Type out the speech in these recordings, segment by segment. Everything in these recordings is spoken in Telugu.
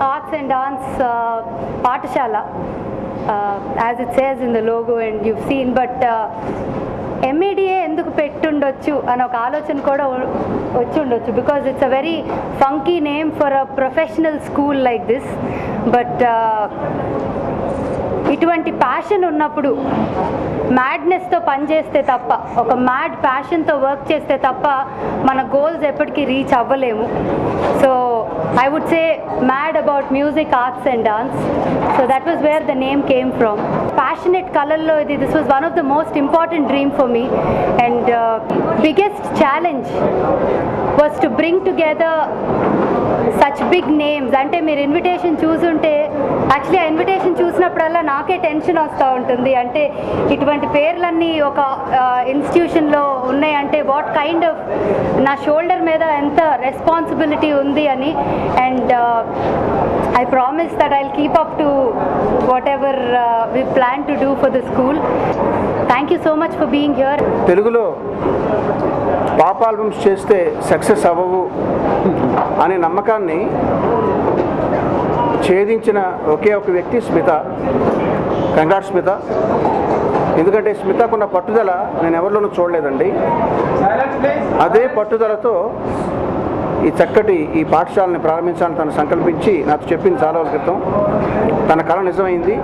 Arts and Dance Pathshala, as it says in the logo and you've seen, but MADA ఎందుకు పెట్టుండొచ్చు అని ఒక ఆలోచన కూడా వచ్చి ఉండొచ్చు, because it's a very funky name for a professional school like this. But ఇటువంటి ప్యాషన్ ఉన్నప్పుడు మ్యాడ్నెస్తో పనిచేస్తే తప్ప, ఒక మ్యాడ్ ప్యాషన్తో వర్క్ చేస్తే తప్ప మన గోల్స్ ఎప్పటికీ రీచ్ అవ్వలేము. So I would say mad about music, arts and dance. So that was where the name came from. Passionate Kalallo, this was one of the most important dream for me, and biggest challenge was to bring together such big names. అంటే మీరు ఇన్విటేషన్ చూసుంటే, యాక్చువల్లీ ఆ ఇన్విటేషన్ చూసినప్పుడల్లా నాకే టెన్షన్ వస్తూ ఉంటుంది. అంటే ఇటువంటి పేర్లన్నీ ఒక ఇన్స్టిట్యూషన్లో ఉన్నాయంటే వాట్ కైండ్ ఆఫ్ నా షోల్డర్ మీద ఎంత రెస్పాన్సిబిలిటీ ఉంది అని. And I promise that I'll keep up to whatever we plan to do for the school. Thank you so much for being here. తెలుగులో పాప్ ఆల్బమ్స్ చేస్తే సక్సెస్ అవ్వవు అనే నమ్మకాన్ని ఛేదించిన ఒకే ఒక వ్యక్తి స్మిత. కంగ్రాట్స్ స్మిత. ఎందుకంటే స్మితకున్న పట్టుదల నేను ఎవరిలోనూ చూడలేదండి. అదే పట్టుదలతో ఈ చక్కటి ఈ పాఠశాలని ప్రారంభించాలని తను సంకల్పించి నాకు చెప్పింది చాలా రోజుల క్రితం. తన కళ నిజమైంది.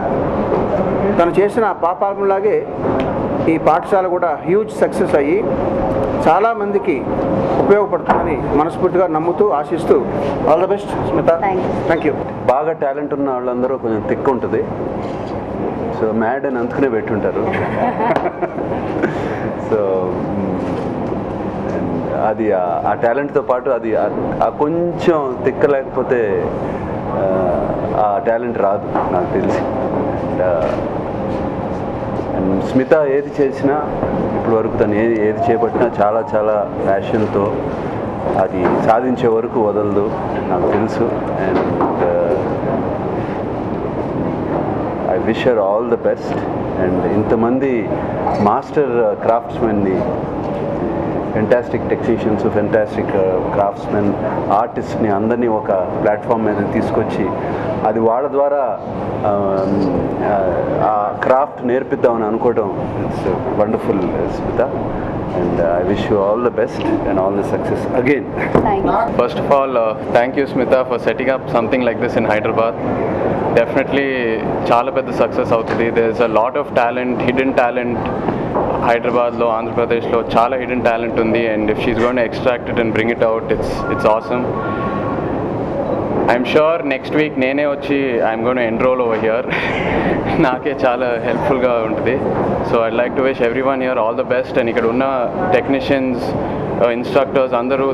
తను చేసిన పాప్ ఆల్బమ్లాగే ఈ పాఠశాల కూడా హ్యూజ్ సక్సెస్ అయ్యి చాలామందికి ఉపయోగపడుతుందని మనస్ఫూర్తిగా నమ్ముతూ ఆశిస్తూ all the best Smitha. Thank you. బాగా టాలెంట్ ఉన్న వాళ్ళందరూ కొంచెం థిక్ ఉంటుంది, సో మ్యాడ్ అని అందుకునే పెట్టుంటారు. సో అది ఆ టాలెంట్తో పాటు అది కొంచెం తిక్కలేకపోతే ఆ టాలెంట్ రాదు నాకు తెలిసి. అండ్ స్మిత ఏది చేసినా ఇప్పటి వరకు తను ఏది చేపట్టినా చాలా చాలా ప్యాషన్తో అది సాధించే వరకు వదలదు నాకు తెలుసు. And I wish her all the best. And ఇంతమంది మాస్టర్ క్రాఫ్ట్స్మెన్ని, ఫెంటాస్టిక్ టెక్నీషియన్స్, ఫెంటాస్టిక్ క్రాఫ్ట్స్మెన్, ఆర్టిస్ట్ని అందరినీ ఒక ప్లాట్ఫామ్ మీద తీసుకొచ్చి అది వాళ్ళ ద్వారా ఆ క్రాఫ్ట్ నేర్పిద్దామని అనుకోవడం it's wonderful Smitha. And I wish you all the best and all the success again. Thank you. First of all, thank you Smita for setting up something like this in Hyderabad. Definitely చాలా పెద్ద సక్సెస్ అవుతుంది. There is a lot of talent, hidden talent. హైదరాబాద్లో, ఆంధ్రప్రదేశ్లో చాలా హిడెన్ టాలెంట్ ఉంది. And if she's going to extract it and bring it out, it's awesome. I'm sure next week నేనే వచ్చి I'm gonna enrol over here. నాకే చాలా హెల్ప్ఫుల్గా ఉంటుంది. So I'd like to wish every one here all the best. And ఇక్కడ ఉన్న టెక్నీషియన్స్, ఇన్స్ట్రక్టర్స్ అందరూ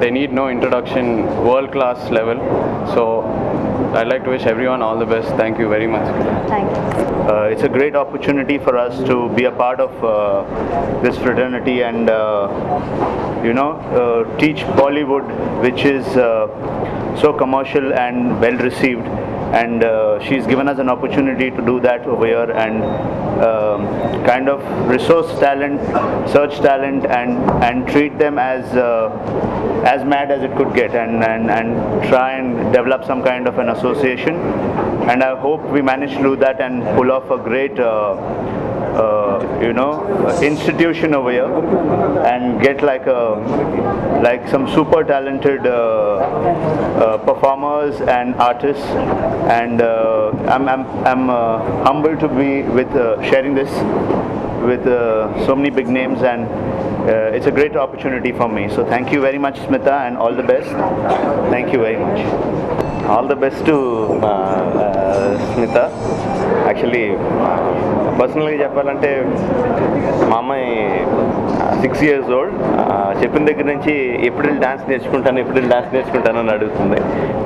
they need no introduction, world class level. So I'd like to wish everyone all the best. Thank you very much. Thank you. It's a great opportunity for us to be a part of this fraternity and teach Bollywood, which is so commercial and well received. And she's given us an opportunity to do that over here and kind of resource talent, search talent, and treat them as mad as it could get, and try and develop some kind of an association. And I hope we manage to do that and pull off a great institution over here and get like some super talented performers and artists. And I'm humbled to be with sharing this with so many big names, and it's a great opportunity for me. So thank you very much Smita, and all the best. Thank you very much. All the best to Smitha. Actually పర్సనల్గా చెప్పాలంటే మా అమ్మాయి 6 years old. చెప్పిన దగ్గర నుంచి ఎప్పుడు డాన్స్ నేర్చుకుంటాను అని అడుగుతుంది.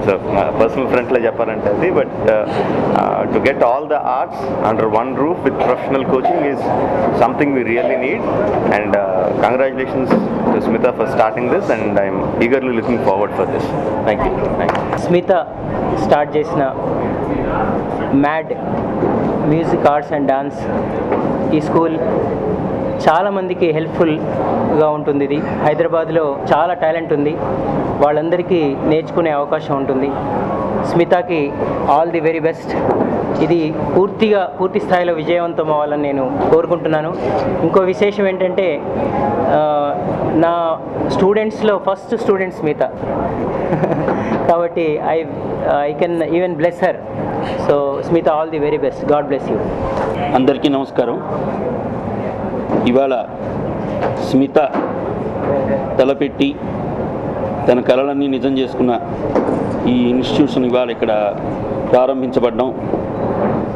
సో పర్సనల్ ఫ్రంట్లో చెప్పాలంటే అది. But to get all the arts under one roof with professional coaching is something we really need. And congratulations to Smita for starting this and I'm eagerly looking forward for this. Thank you. Smita start చేసిన mad music arts and dance ఈ స్కూల్ చాలామందికి హెల్ప్ఫుల్గా ఉంటుంది. ఇది హైదరాబాద్లో చాలా టాలెంట్ ఉంది, వాళ్ళందరికీ నేర్చుకునే అవకాశం ఉంటుంది. స్మితకి ఆల్ ది వెరీ బెస్ట్. ఇది పూర్తి స్థాయిలో విజయవంతం అవ్వాలని నేను కోరుకుంటున్నాను. ఇంకో విశేషం ఏంటంటే నా స్టూడెంట్స్లో ఫస్ట్ స్టూడెంట్ స్మిత కాబట్టి I can even bless her. So Smitha, all the very best. God bless you. అందరికీ నమస్కారం. ఇవాళ స్మిత తలపెట్టి తన కలలన్నీ నిజం చేసుకున్న ఈ ఇన్స్టిట్యూషన్ ఇవాళ ఇక్కడ ప్రారంభించబడ్డం,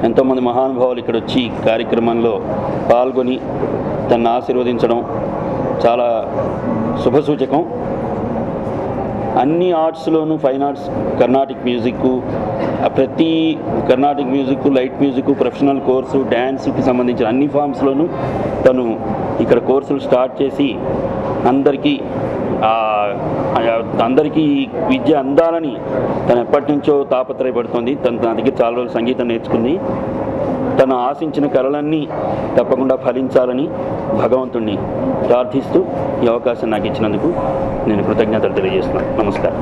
ఎంతోమంది మహానుభావులు ఇక్కడ వచ్చి కార్యక్రమంలో పాల్గొని తనను ఆశీర్వదించడం చాలా శుభసూచకం. అన్ని ఆర్ట్స్లోనూ ఫైన్ ఆర్ట్స్, కర్ణాటిక్ మ్యూజిక్, ప్రతి Carnatic music, light music, professional course, డ్యాన్స్కి సంబంధించిన అన్ని ఫామ్స్లోనూ తను ఇక్కడ కోర్సులు స్టార్ట్ చేసి అందరికీ విద్య అందాలని తను ఎప్పటి నుంచో తాపత్రయపడుతుంది. తను నా దగ్గర చాలా రోజులు సంగీతం నేర్చుకుంది. తను ఆశించిన కళలన్నీ తప్పకుండా ఫలించాలని భగవంతుణ్ణి ప్రార్థిస్తూ ఈ అవకాశం నాకు ఇచ్చినందుకు నేను కృతజ్ఞతలు తెలియజేస్తున్నాను. నమస్కారం.